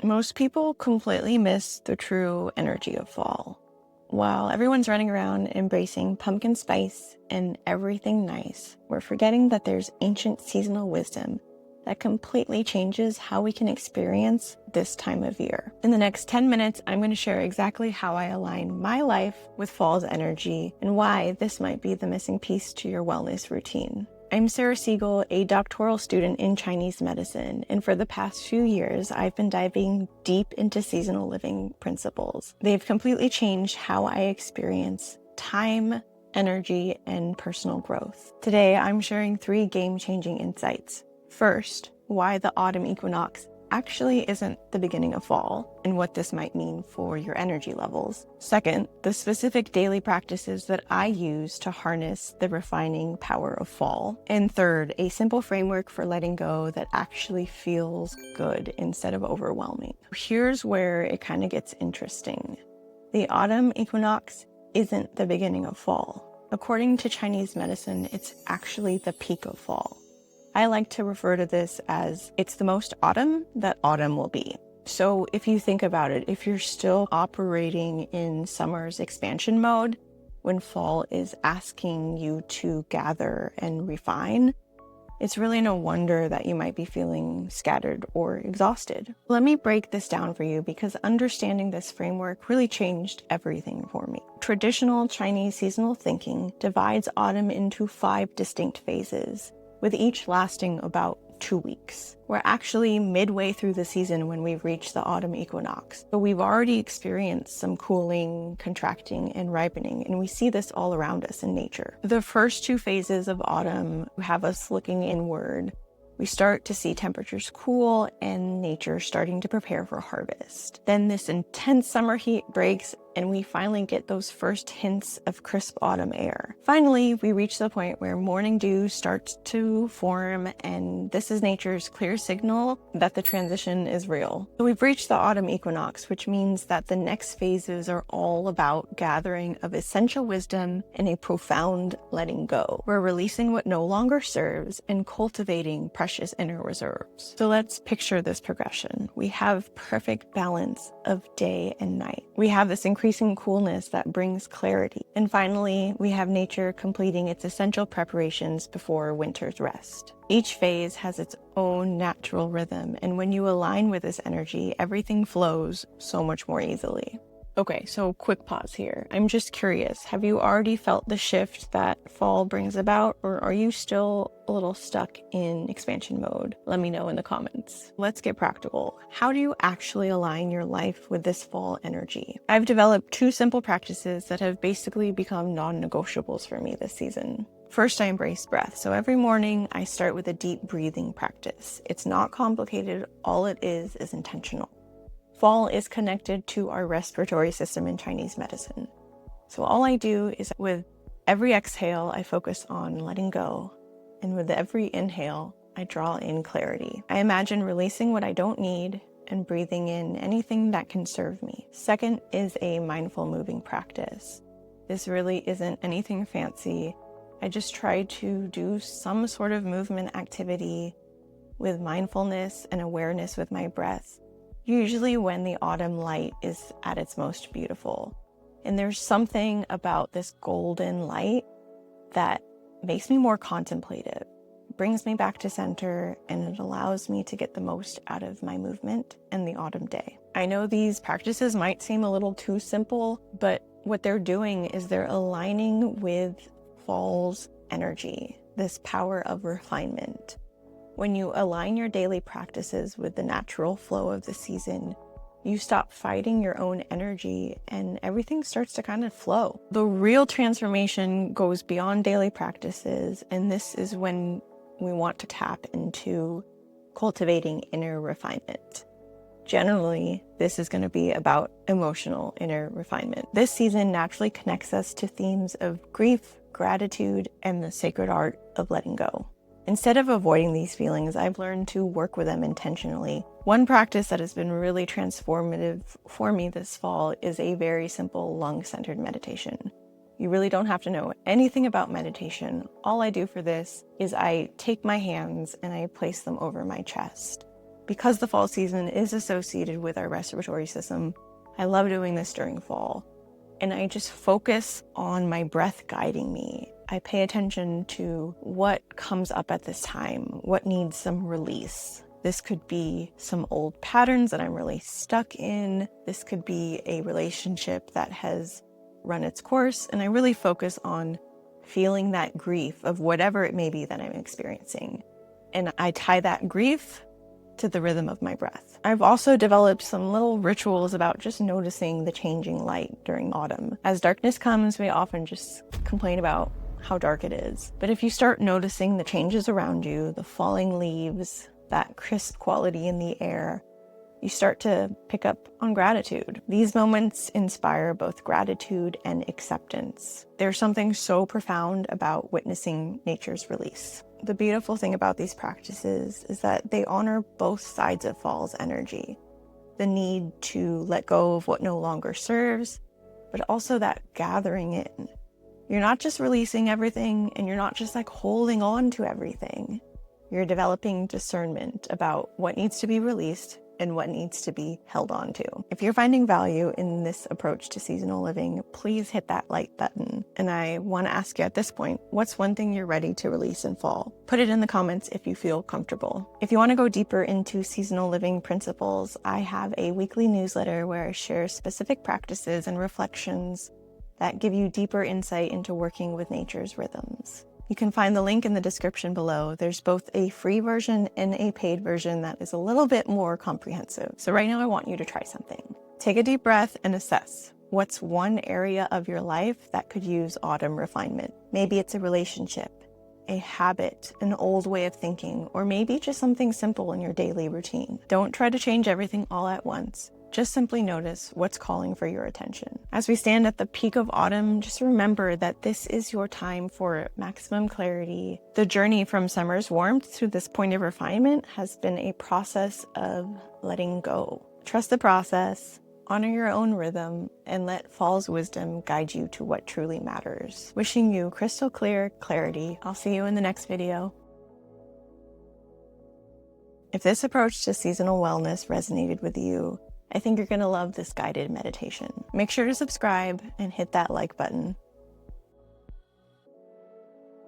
Most people completely miss the true energy of fall. While everyone's running around embracing pumpkin spice and everything nice, we're forgetting that there's ancient seasonal wisdom that completely changes how we can experience this time of year. In the next 10 minutes, I'm going to share exactly how I align my life with fall's energy and why this might be the missing piece to your wellness routine. I'm Sarah Siegel, a doctoral student in Chinese medicine, and for the past few years, I've been diving deep into seasonal living principles. They've completely changed how I experience time, energy, and personal growth. Today, I'm sharing 3 game-changing insights. First, why the autumn equinox actually isn't the beginning of fall and what this might mean for your energy levels. Second, the specific daily practices that I use to harness the refining power of fall. And third, a simple framework for letting go that actually feels good instead of overwhelming. Here's where it kind of gets interesting. The autumn equinox isn't the beginning of fall. According to Chinese medicine, it's actually the peak of fall. I like to refer to this as it's the most autumn that autumn will be. So if you think about it, if you're still operating in summer's expansion mode, when fall is asking you to gather and refine, it's really no wonder that you might be feeling scattered or exhausted. Let me break this down for you because understanding this framework really changed everything for me. Traditional Chinese seasonal thinking divides autumn into 5 distinct phases, with each lasting about 2 weeks. We're actually midway through the season when we've reached the autumn equinox, but we've already experienced some cooling, contracting, and ripening, and we see this all around us in nature. The first 2 phases of autumn have us looking inward. We start to see temperatures cool and nature starting to prepare for harvest. Then this intense summer heat breaks and we finally get those first hints of crisp autumn air. Finally, we reach the point where morning dew starts to form, and this is nature's clear signal that the transition is real. So we've reached the autumn equinox, which means that the next phases are all about gathering of essential wisdom and a profound letting go. We're releasing what no longer serves and cultivating precious inner reserves. So let's picture this progression. We have perfect balance of day and night. We have this increasing coolness that brings clarity. And finally, we have nature completing its essential preparations before winter's rest. Each phase has its own natural rhythm, and when you align with this energy, everything flows so much more easily. Okay, so quick pause here. I'm just curious, have you already felt the shift that fall brings about, or are you still a little stuck in expansion mode? Let me know in the comments. Let's get practical. How do you actually align your life with this fall energy? I've developed 2 simple practices that have basically become non-negotiables for me this season. First, I embrace breath. So every morning I start with a deep breathing practice. It's not complicated. All it is intentional. Fall is connected to our respiratory system in Chinese medicine. So all I do is with every exhale, I focus on letting go. And with every inhale, I draw in clarity. I imagine releasing what I don't need and breathing in anything that can serve me. Second is a mindful moving practice. This really isn't anything fancy. I just try to do some sort of movement activity with mindfulness and awareness with my breath, usually when the autumn light is at its most beautiful. And there's something about this golden light that makes me more contemplative, brings me back to center, and it allows me to get the most out of my movement and the autumn day. I know these practices might seem a little too simple, but what they're doing is they're aligning with fall's energy, this power of refinement. When you align your daily practices with the natural flow of the season, you stop fighting your own energy and everything starts to kind of flow. The real transformation goes beyond daily practices, and this is when we want to tap into cultivating inner refinement. Generally, this is going to be about emotional inner refinement. This season naturally connects us to themes of grief, gratitude, and the sacred art of letting go. Instead of avoiding these feelings, I've learned to work with them intentionally. One practice that has been really transformative for me this fall is a very simple lung-centered meditation. You really don't have to know anything about meditation. All I do for this is I take my hands and I place them over my chest. Because the fall season is associated with our respiratory system, I love doing this during fall. And I just focus on my breath guiding me. I pay attention to what comes up at this time, what needs some release. This could be some old patterns that I'm really stuck in. This could be a relationship that has run its course. And I really focus on feeling that grief of whatever it may be that I'm experiencing. And I tie that grief to the rhythm of my breath. I've also developed some little rituals about just noticing the changing light during autumn. As darkness comes, we often just complain about how dark it is. But if you start noticing the changes around you, the falling leaves, that crisp quality in the air, you start to pick up on gratitude. These moments inspire both gratitude and acceptance. There's something so profound about witnessing nature's release. The beautiful thing about these practices is that they honor both sides of fall's energy. The need to let go of what no longer serves, but also that gathering in. You're not just releasing everything, and you're not just like holding on to everything. You're developing discernment about what needs to be released and what needs to be held on to. If you're finding value in this approach to seasonal living, please hit that like button. And I want to ask you at this point, what's one thing you're ready to release in fall? Put it in the comments if you feel comfortable. If you want to go deeper into seasonal living principles, I have a weekly newsletter where I share specific practices and reflections that give you deeper insight into working with nature's rhythms. You can find the link in the description below. There's both a free version and a paid version that is a little bit more comprehensive. So right now I want you to try something. Take a deep breath and assess what's one area of your life that could use autumn refinement. Maybe it's a relationship, a habit, an old way of thinking, or maybe just something simple in your daily routine. Don't try to change everything all at once. Just simply notice what's calling for your attention. As we stand at the peak of autumn, just remember that this is your time for maximum clarity. The journey from summer's warmth to this point of refinement has been a process of letting go. Trust the process, honor your own rhythm, and let fall's wisdom guide you to what truly matters. Wishing you crystal clear clarity. I'll see you in the next video. If this approach to seasonal wellness resonated with you, I think you're going to love this guided meditation. Make sure to subscribe and hit that like button.